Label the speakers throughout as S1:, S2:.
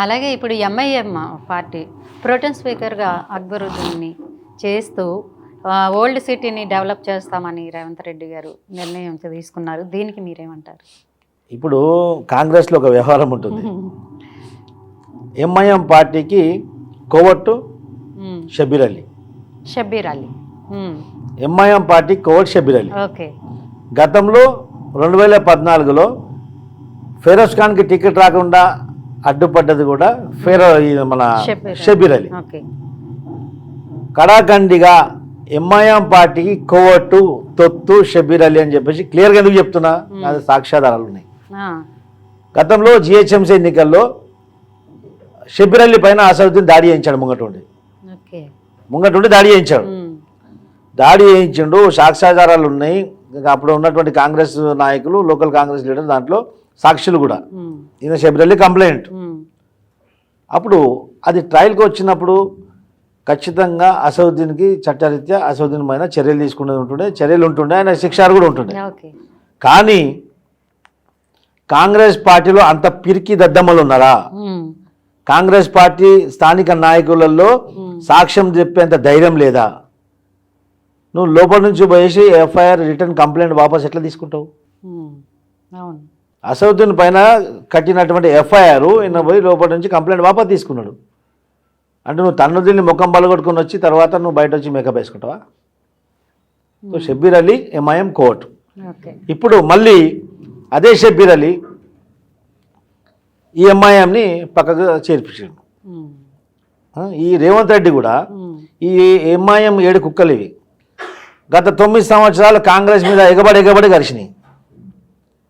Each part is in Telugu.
S1: అలాగే ఇప్పుడు ఎంఐఎం పార్టీ ప్రోటెన్ స్పీకర్గా అక్బరుద్దీన్ని చేస్తూ ఓల్డ్ సిటీని డెవలప్ చేస్తామని రేవంత్ రెడ్డి గారు నిర్ణయం తీసుకున్నారు. దీనికి మీరేమంటారు?
S2: ఇప్పుడు కాంగ్రెస్లో ఒక వ్యవహారం ఉంటుంది. ఎంఐఎం పార్టీకి కోవట్టు షబ్బీర్ అలీ. ఎంఐఎం పార్టీ కోవట్ షబ్బీర్ అలీ.
S1: ఓకే.
S2: గతంలో 2014లో ఫెరోజ్ ఖాన్కి టికెట్ రాకుండా అడ్డుపడ్డది కూడా మన షబ్బీర్ అలీ. కడాఖండిగా ఎంఐఎం పార్టీకి కోవట్టు తొత్తు షబ్బీర్ అలీ అని చెప్పేసి క్లియర్గా ఎందుకు చెప్తున్నా, అది సాక్ష్యాధారాలు ఉన్నాయి. గతంలో జిహెచ్ఎంసీ ఎన్నికల్లో షబ్బీర్ అలీ పైన అసదుద్దీన్ దాడి చేయించాడు. ముంగటుండి దాడి చేయించాడు. దాడి చేయించిండు, సాక్ష్యాధారాలు ఉన్నాయి. అప్పుడు ఉన్నటువంటి కాంగ్రెస్ నాయకులు, లోకల్ కాంగ్రెస్ లీడర్, దాంట్లో సాక్షులు కూడా. ఈయన షబ్బీర్ అలీ కంప్లైంట్. అప్పుడు అది ట్రయల్కి వచ్చినప్పుడు ఖచ్చితంగా అసదుద్దీన్కి చట్టరీత్యా అసదుద్దీన్ పైన చర్యలు తీసుకునేది ఉంటుండే, చర్యలు ఉంటుండే, ఆయన శిక్షారు కూడా ఉంటుండే. కానీ కాంగ్రెస్ పార్టీలో అంత పిరికి దద్దమ్మలు ఉన్నారా? కాంగ్రెస్ పార్టీ స్థానిక నాయకులలో సాక్ష్యం చెప్పేంత ధైర్యం లేదా? నువ్వు లోపల నుంచి పోయేసి ఎఫ్ఐఆర్ రిటర్న్ కంప్లైంట్ వాపస్ ఎట్లా తీసుకుంటావు? అసదుద్దీన్ పైన కట్టినటువంటి ఎఫ్ఐఆర్ ఈయన పోయి లోపల నుంచి కంప్లైంట్ వాపస్ తీసుకున్నాడు. అంటే నువ్వు తన్నుద్దీన్ని ముఖం బలగొట్టుకుని వచ్చి తర్వాత నువ్వు బయట వచ్చి మేకప్ వేసుకుంటావా? సో షబ్బీర్ అలీ ఎంఐఎం కోర్టు. ఇప్పుడు మళ్ళీ అదే షబ్బీర్ అలీ ఈ ఎంఐఎంని పక్కకు చేర్పించాడు. ఈ రేవంత్ రెడ్డి కూడా ఈ ఎంఐఎం 7 కుక్కలు ఇవి గత 9 సంవత్సరాలు కాంగ్రెస్ మీద ఎగబడి కలిసినాయి.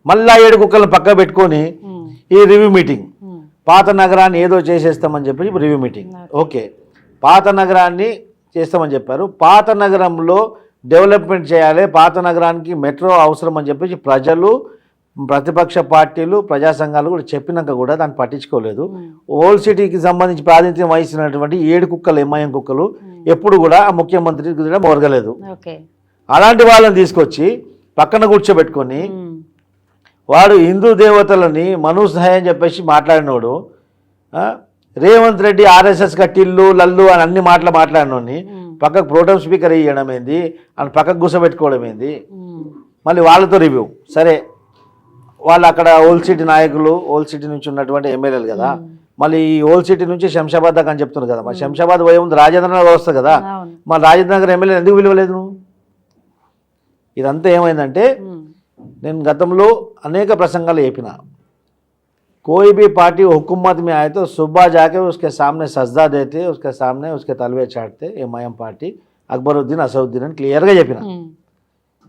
S2: మళ్ళా 7 కుక్కలను పక్క పెట్టుకొని ఈ రివ్యూ మీటింగ్, పాత నగరాన్ని ఏదో చేసేస్తామని చెప్పి రివ్యూ మీటింగ్. ఓకే, పాత నగరాన్ని చేస్తామని చెప్పారు. పాత నగరంలో డెవలప్మెంట్ చేయాలి, పాత నగరానికి మెట్రో అవసరం అని చెప్పేసి ప్రజలు, ప్రతిపక్ష పార్టీలు, ప్రజా సంఘాలు కూడా చెప్పినాక కూడా దాన్ని పట్టించుకోలేదు. ఓల్డ్ సిటీకి సంబంధించి ప్రాతినిధ్యం వహిస్తున్నటువంటి 7 కుక్కలు, ఎంఐఎం కుక్కలు ఎప్పుడు కూడా ఆ ముఖ్యమంత్రికి కూడా మొరగలేదు. అలాంటి వాళ్ళని తీసుకొచ్చి పక్కన కూర్చోబెట్టుకొని వాడు హిందూ దేవతలని మనుసహాయం చెప్పేసి మాట్లాడినోడు, రేవంత్ రెడ్డి ఆర్ఎస్ఎస్ కట్టిల్లు లల్లు అని అన్ని మాట్లాడినోడిని పక్కకు ప్రోటోన్ స్పీకర్ ఇవ్వడం ఏంది, అని పక్కకు కూర్చోబెట్టుకోవడం ఏంది? మళ్ళీ వాళ్ళతో రివ్యూ. సరే, వాళ్ళు అక్కడ ఓల్డ్ సిటీ నాయకులు, ఓల్డ్ సిటీ నుంచి ఉన్నటువంటి ఎమ్మెల్యేలు కదా, మళ్ళీ ఈ ఓల్డ్ సిటీ నుంచి శంషాబాద్ దాకా అని చెప్తున్నారు కదా. మరి శంషాబాద్ పోయే ముందు రాజేంద్ర నగర్ వస్తుంది కదా, మరి రాజేంద్ర నగర్ ఎమ్మెల్యే ఎందుకు విలువలేదు నువ్వు? ఇదంతా ఏమైందంటే, నేను గతంలో అనేక ప్రసంగాలు చెప్పిన, कोई भी पार्टी हुकूमत में आए तो सुबह जाके उसके सामने सजदा देते, उसके सामने उसके तलवे चाटते. ఎంఐఎం పార్టీ అక్బరుద్దీన్, అసదుద్దీన్ అని క్లియర్గా చెప్పిన.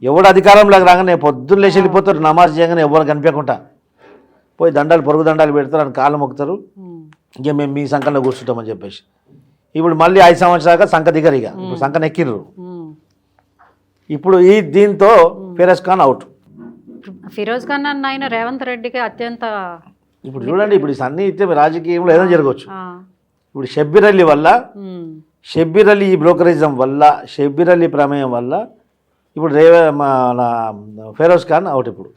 S2: ఎవడు అధికారంలోకి రాగానే పొద్దున్న లేచి వెళ్ళిపోతారు, నమాజ్ చేయగానే ఎవరు కనిపించకుండా పోయి దండాలు, పొరుగు దండాలు పెడతారు, అని కాళ్ళు మొక్కుతారు. ఇంక మేము మీ సంఖలో కూర్చుంటామని చెప్పేసి. ఇప్పుడు మళ్ళీ 5 సంవత్సరాలుగా సంఖ దిగరిగా, ఇప్పుడు సంఖ నెక్కిర్రు. ఇప్పుడు ఈ దీంతో ఫిరోజ్ ఖాన్ అవుట్.
S1: ఫిరోజ్ ఖాన్ అన్న ఆయన రేవంత్ రెడ్డికి అత్యంత,
S2: ఇప్పుడు చూడండి, ఇప్పుడు అన్ని ఇస్తే రాజకీయంలో ఏదో జరగవచ్చు. ఇప్పుడు షబ్బీర్ అలీ వల్ల, షబ్బీర్ అలీ బ్రోకరిజం వల్ల, షబ్బీర్ అలీ ప్రమేయం వల్ల ఇప్పుడు మన ఫిరోజ్ ఖాన్ అవుట్. ఇప్పుడు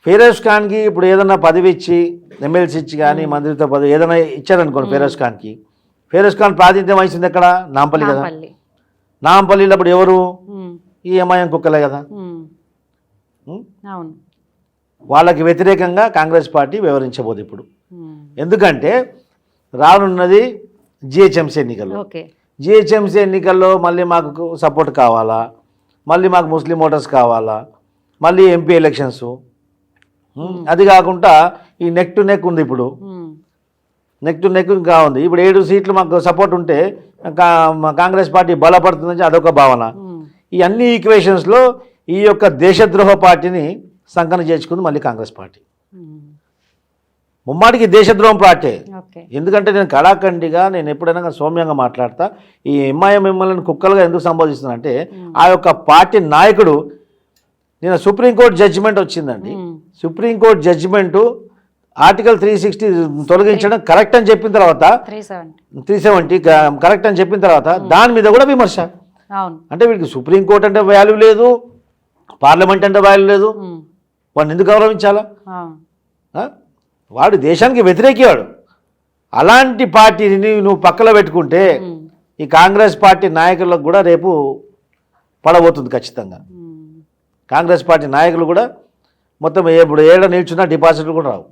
S2: ఫిరోజ్ ఖాన్కి ఇప్పుడు ఏదన్నా పదవి ఇచ్చి, ఎమ్మెల్సీ ఇచ్చి కానీ మంత్రిత్వ పదవి ఏదైనా ఇచ్చారనుకోండి ఫిరోజ్ ఖాన్కి, ఫిరోజ్ ఖాన్ ప్రాతినిధ్యం వహించింది ఎక్కడ? నాంపల్లి కదా. నాంపల్లిలో అప్పుడు ఎవరు? ఈ ఎంఐఎం కుక్కలే కదా. వాళ్ళకి వ్యతిరేకంగా కాంగ్రెస్ పార్టీ వ్యవహరించబోదు ఇప్పుడు. ఎందుకంటే రానున్నది జిహెచ్ఎంసీ ఎన్నికలు. జిహెచ్ఎంసీ ఎన్నికల్లో మళ్ళీ మాకు సపోర్ట్ కావాలా, మళ్ళీ మాకు ముస్లిం ఓటర్స్ కావాలా, మళ్ళీ ఎంపీ ఎలక్షన్స్. అది కాకుండా ఈ నెక్ టు నెక్ ఉంది. ఇప్పుడు నెక్ టు నెక్ ఇంకా ఉంది. ఇప్పుడు 7 సీట్లు మాకు సపోర్ట్ ఉంటే కాంగ్రెస్ పార్టీ బలపడుతుందని అదొక భావన. ఈ అన్ని ఈక్వేషన్స్లో ఈ యొక్క దేశద్రోహ పార్టీని సంకన చేర్చుకుంది మళ్ళీ కాంగ్రెస్ పార్టీ. ముమ్మాటికి దేశద్రోహం పార్టీ. ఎందుకంటే నేను కళాఖండిగా, నేను ఎప్పుడైనా సౌమ్యంగా మాట్లాడతా. ఈ ఎంఐఎంఎంఎల్ని కుక్కలుగా ఎందుకు సంబోధిస్తున్నానంటే, ఆ యొక్క పార్టీ నాయకుడు, నేను సుప్రీంకోర్టు జడ్జిమెంట్ వచ్చిందండి, సుప్రీంకోర్టు జడ్జిమెంటు ఆర్టికల్ 360 తొలగించడం కరెక్ట్ అని చెప్పిన తర్వాత, 370 కరెక్ట్ అని చెప్పిన తర్వాత దాని మీద కూడా విమర్శ. అంటే వీడికి సుప్రీంకోర్టు అంటే వాల్యూ లేదు, పార్లమెంట్ అంటే వాల్యూ లేదు, వాడిని ఎందుకు గౌరవించాలా? వాడు దేశానికి వ్యతిరేకివాడు. అలాంటి పార్టీని నువ్వు పక్కన పెట్టుకుంటే ఈ కాంగ్రెస్ పార్టీ నాయకులకు కూడా రేపు పడబోతుంది ఖచ్చితంగా. కాంగ్రెస్ పార్టీ నాయకులు కూడా మొత్తం ఇప్పుడు ఏడ నిల్చున్నా డిపాజిట్లు కూడా రావు.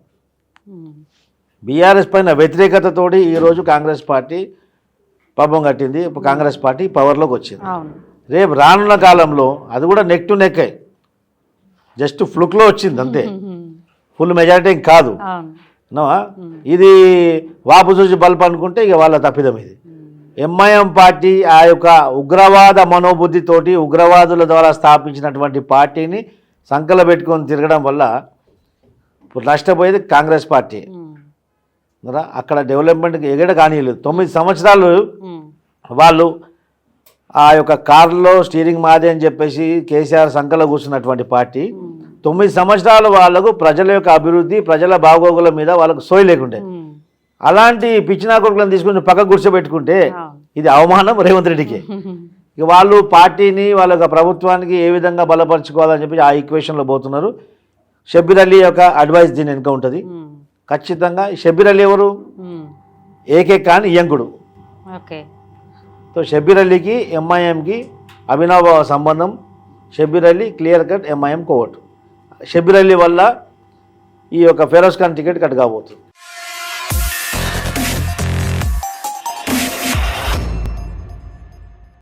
S2: బీఆర్ఎస్ పైన వ్యతిరేకతతోటి ఈరోజు కాంగ్రెస్ పార్టీ పాపం కట్టింది. ఇప్పుడు కాంగ్రెస్ పార్టీ పవర్లోకి వచ్చింది. రేపు రానున్న కాలంలో అది కూడా నెక్ టు నెక్ జస్ట్ ఫ్లుక్లో వచ్చింది అంతే, ఫుల్ మెజారిటీ కాదు. ఇది వాపు చూసి బల్బ్ అనుకుంటే ఇక వాళ్ళ తప్పిదం ఇది. ఎంఐఎం పార్టీ ఆ యొక్క ఉగ్రవాద మనోబుద్ధితోటి ఉగ్రవాదుల ద్వారా స్థాపించినటువంటి పార్టీని సంకల పెట్టుకొని తిరగడం వల్ల ఇప్పుడు నష్టపోయేది కాంగ్రెస్ పార్టీ. అక్కడ డెవలప్మెంట్కి ఎగడ కానీయలేదు. 9 సంవత్సరాలు వాళ్ళు ఆ యొక్క కారులో స్టీరింగ్ మాదే అని చెప్పేసి కేసీఆర్ సంకలో కూర్చున్నటువంటి పార్టీ 9 సంవత్సరాలు వాళ్ళకు ప్రజల యొక్క అభివృద్ధి, ప్రజల బాగోగుల మీద వాళ్ళకు సోయి లేకుండే. అలాంటి పిచ్చినా కొడుకులను తీసుకుని పక్కకు కూర్చోబెట్టుకుంటే ఇది అవమానం రేవంత్ రెడ్డికి. ఇక వాళ్ళు పార్టీని వాళ్ళ యొక్క ప్రభుత్వానికి ఏ విధంగా బలపరుచుకోవాలని చెప్పి ఆ ఈక్వేషన్లో పోతున్నారు. షబ్బీర్ అలీ యొక్క అడ్వైస్ దీని వెనుక ఉంటుంది ఖచ్చితంగా. షబ్బీర్ అలీ ఎవరు? ఏకే ఖాన్ ఇయంకుడు. సో షబ్బీర్ అలీకి ఎంఐఎంకి అభినవ సంబంధం. షబ్బీర్ అలీ క్లియర్ కట్ ఎంఐఎం కోవట్. షబ్బీర్ అలీ వల్ల ఈ యొక్క ఫెరోజ్ ఖాన్ టికెట్ కట్ కాబోతుంది.